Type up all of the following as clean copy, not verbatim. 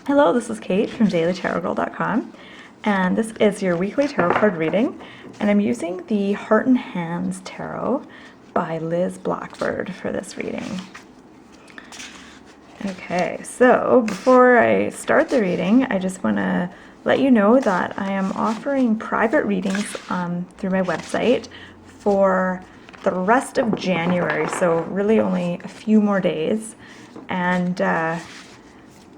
Hello, this is Kate from dailytarotgirl.com, and this is your weekly tarot card reading, and I'm using the Heart and Hands Tarot by Liz Blackbird for this reading. Okay, so before I start the reading, I just want to let you know that I am offering private readings through my website for the rest of January, so really only a few more days, and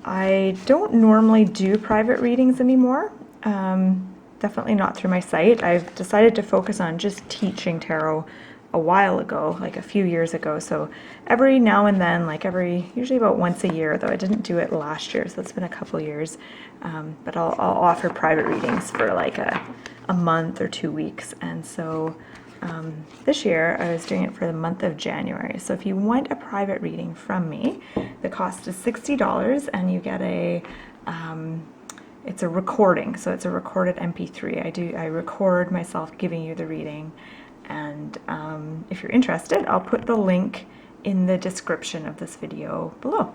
I don't normally do private readings anymore, definitely not through my site. I've decided to focus on just teaching tarot a while ago, like a few years ago, so every now and then, usually about once a year, though I didn't do it last year, so it's been a couple years, but I'll offer private readings for like a month or 2 weeks, and so this year I was doing it for the month of January. So if you want a private reading from me, the cost is $60 and you get it's a recording. So it's a recorded MP3. I record myself giving you the reading. And if you're interested, I'll put the link in the description of this video below.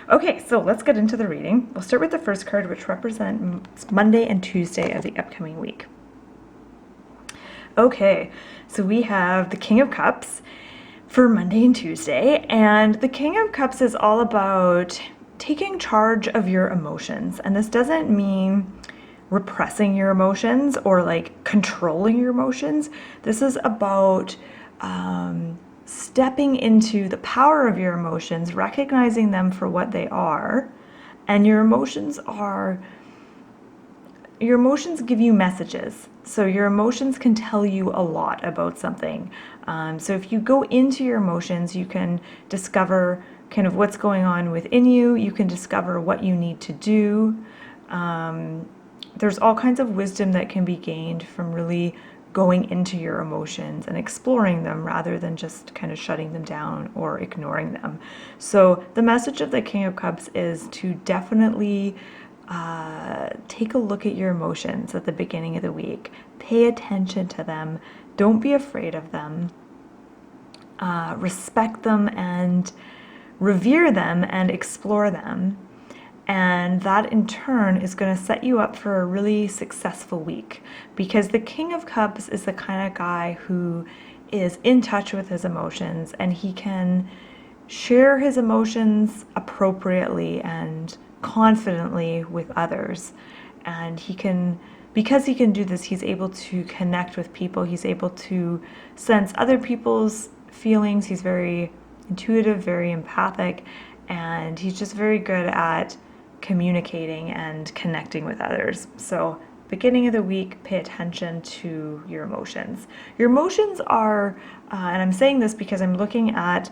Okay, so let's get into the reading. We'll start with the first card, which represents Monday and Tuesday of the upcoming week. Okay, so we have the King of Cups for Monday and Tuesday, and the King of Cups is all about taking charge of your emotions, and this doesn't mean repressing your emotions or like controlling your emotions. This is about stepping into the power of your emotions, recognizing them for what they are, and your emotions give you messages. So your emotions can tell you a lot about something. So if you go into your emotions, you can discover kind of what's going on within you. You can discover what you need to do. There's all kinds of wisdom that can be gained from really going into your emotions and exploring them rather than just kind of shutting them down or ignoring them. So the message of the King of Cups is to definitely take a look at your emotions at the beginning of the week. Pay attention to them. Don't be afraid of them. Respect them and revere them and explore them. And that in turn is going to set you up for a really successful week, because the King of Cups is the kind of guy who is in touch with his emotions, and he can share his emotions appropriately and confidently with others. And because he can do this, he's able to connect with people. He's able to sense other people's feelings. He's very intuitive, very empathic, and he's just very good at communicating and connecting with others. So beginning of the week, pay attention to your emotions. Your emotions are, and I'm saying this because I'm looking at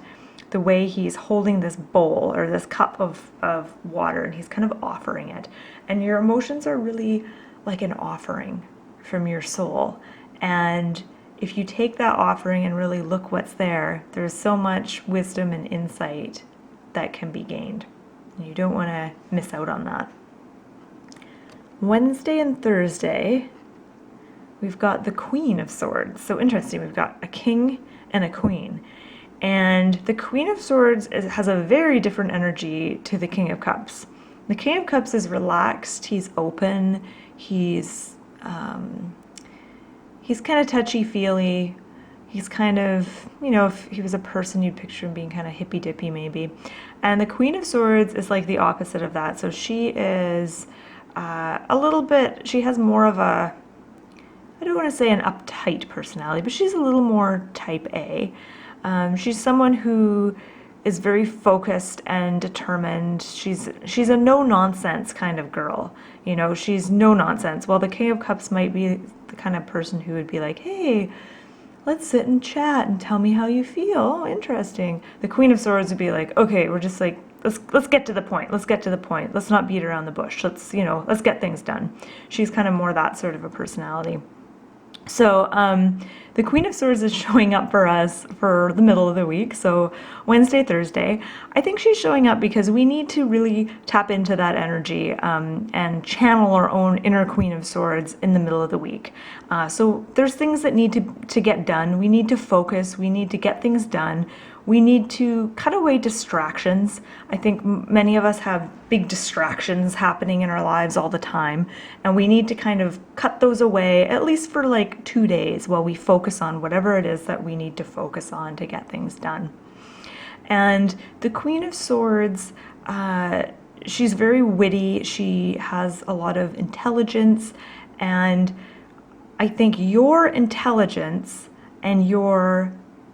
the way he's holding this bowl or this cup of water, and he's kind of offering it. And your emotions are really like an offering from your soul. And if you take that offering and really look what's there, there's so much wisdom and insight that can be gained. You don't want to miss out on that. Wednesday and Thursday, we've got the Queen of Swords. So interesting, we've got a king and a queen. And the Queen of Swords has a very different energy to the King of Cups. The King of Cups is relaxed, he's open, he's kind of touchy-feely. He's kind of, if he was a person, you'd picture him being kind of hippy-dippy maybe. And the Queen of Swords is like the opposite of that. So she is a little bit, she has more of a, I don't want to say an uptight personality, but she's a little more type A. She's someone who is very focused and determined. She's a no-nonsense kind of girl. She's no-nonsense. While the King of Cups might be the kind of person who would be like, hey, let's sit and chat and tell me how you feel. Oh, interesting. The Queen of Swords would be like, okay, we're just like, let's get to the point. Let's get to the point. Let's not beat around the bush. Let's get things done. She's kind of more that sort of a personality. So the Queen of Swords is showing up for us for the middle of the week, so Wednesday, Thursday. I think she's showing up because we need to really tap into that energy and channel our own inner Queen of Swords in the middle of the week. So there's things that need to get done. We need to focus. We need to get things done. we need to cut away distractions. I think many of us have big distractions happening in our lives all the time, and we need to kind of cut those away, at least for like 2 days, while we focus on whatever it is that we need to focus on to get things done. And the Queen of Swords, she's very witty, she has a lot of intelligence, and I think your intelligence and your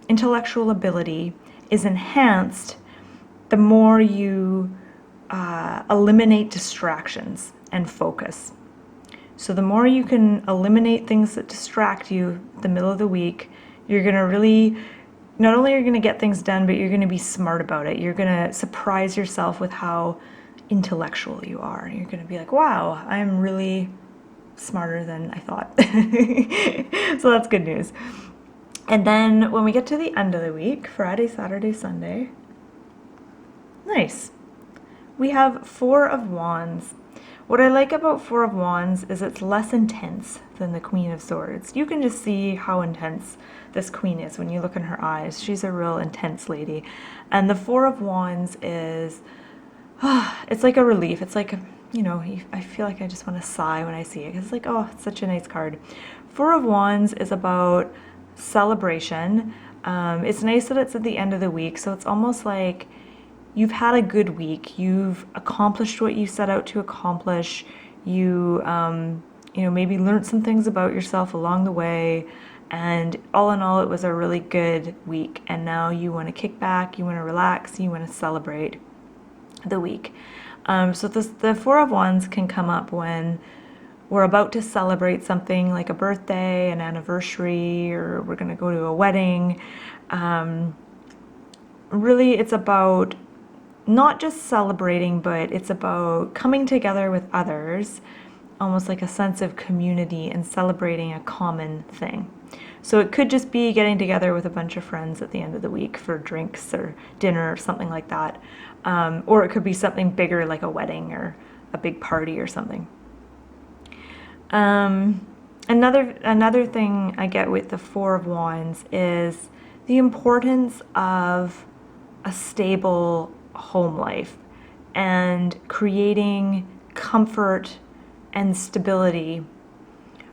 intellectual ability is enhanced the more you eliminate distractions and focus. So the more you can eliminate things that distract you the middle of the week, you're going to really, not only are you going to get things done, but you're going to be smart about it. You're going to surprise yourself with how intellectual you are. You're going to be like, wow, I'm really smarter than I thought. So that's good news. And then when we get to the end of the week, Friday, Saturday, Sunday, nice. We have Four of Wands. What I like about Four of Wands is it's less intense than the Queen of Swords. You can just see how intense this queen is when you look in her eyes. She's a real intense lady. And the Four of Wands is, it's like a relief. It's like, you know, I feel like I just want to sigh when I see it. It's like, oh, it's such a nice card. Four of Wands is about celebration. It's nice that it's at the end of the week, so it's almost like you've had a good week. You've accomplished what you set out to accomplish. You know, maybe learned some things about yourself along the way, and all in all, it was a really good week. And now you want to kick back, you want to relax, you want to celebrate the week. So the Four of Wands can come up when we're about to celebrate something like a birthday, an anniversary, or we're going to go to a wedding. Really, it's about not just celebrating, but it's about coming together with others, almost like a sense of community and celebrating a common thing. So it could just be getting together with a bunch of friends at the end of the week for drinks or dinner or something like that. Or it could be something bigger like a wedding or a big party or something. Another thing I get with the Four of Wands is the importance of a stable home life and creating comfort and stability,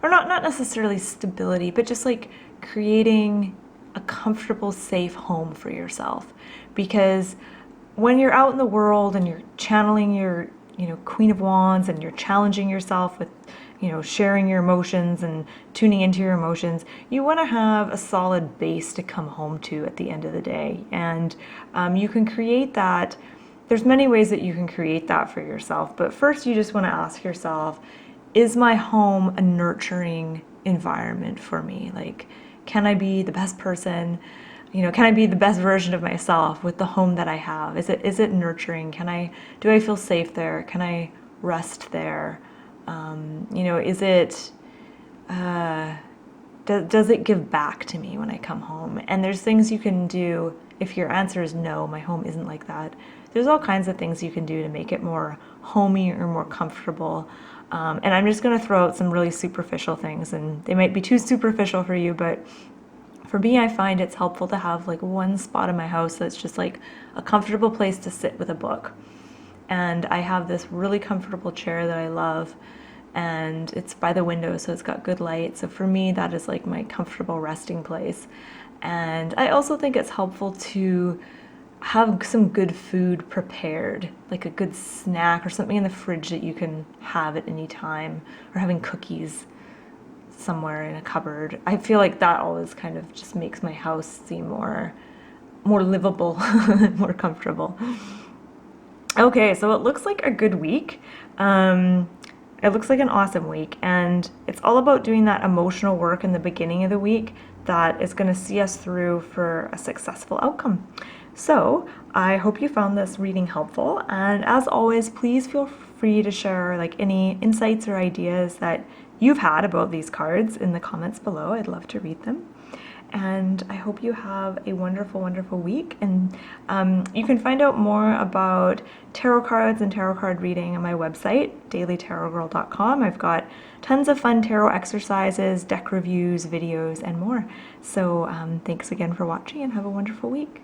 or not necessarily stability, but just like creating a comfortable, safe home for yourself. Because when you're out in the world and you're channeling your, you know, Queen of Wands, and you're challenging yourself with, you know, sharing your emotions and tuning into your emotions, you want to have a solid base to come home to at the end of the day. And you can create that. There's many ways that you can create that for yourself. But first, you just want to ask yourself, is my home a nurturing environment for me? Like, can I be the best person? You know, can I be the best version of myself with the home that I have? Is it nurturing? Do I feel safe there? Can I rest there? You know, is it, does it give back to me when I come home? And there's things you can do. If your answer is no, my home isn't like that, there's all kinds of things you can do to make it more homey or more comfortable. And I'm just going to throw out some really superficial things, and they might be too superficial for you, but for me, I find it's helpful to have like one spot in my house that's just like a comfortable place to sit with a book. And I have this really comfortable chair that I love, and it's by the window, so it's got good light. So for me, that is like my comfortable resting place. And I also think it's helpful to have some good food prepared, like a good snack or something in the fridge that you can have at any time, or having cookies somewhere in a cupboard. I feel like that always kind of just makes my house seem more livable, more comfortable. Okay, so it looks like a good week. It looks like an awesome week, and it's all about doing that emotional work in the beginning of the week that is going to see us through for a successful outcome. So I hope you found this reading helpful, and as always, please feel free to share like any insights or ideas that you've had about these cards in the comments below. I'd love to read them. And I hope you have a wonderful, wonderful week. And you can find out more about tarot cards and tarot card reading on my website, dailytarotgirl.com. I've got tons of fun tarot exercises, deck reviews, videos, and more. So thanks again for watching, and have a wonderful week.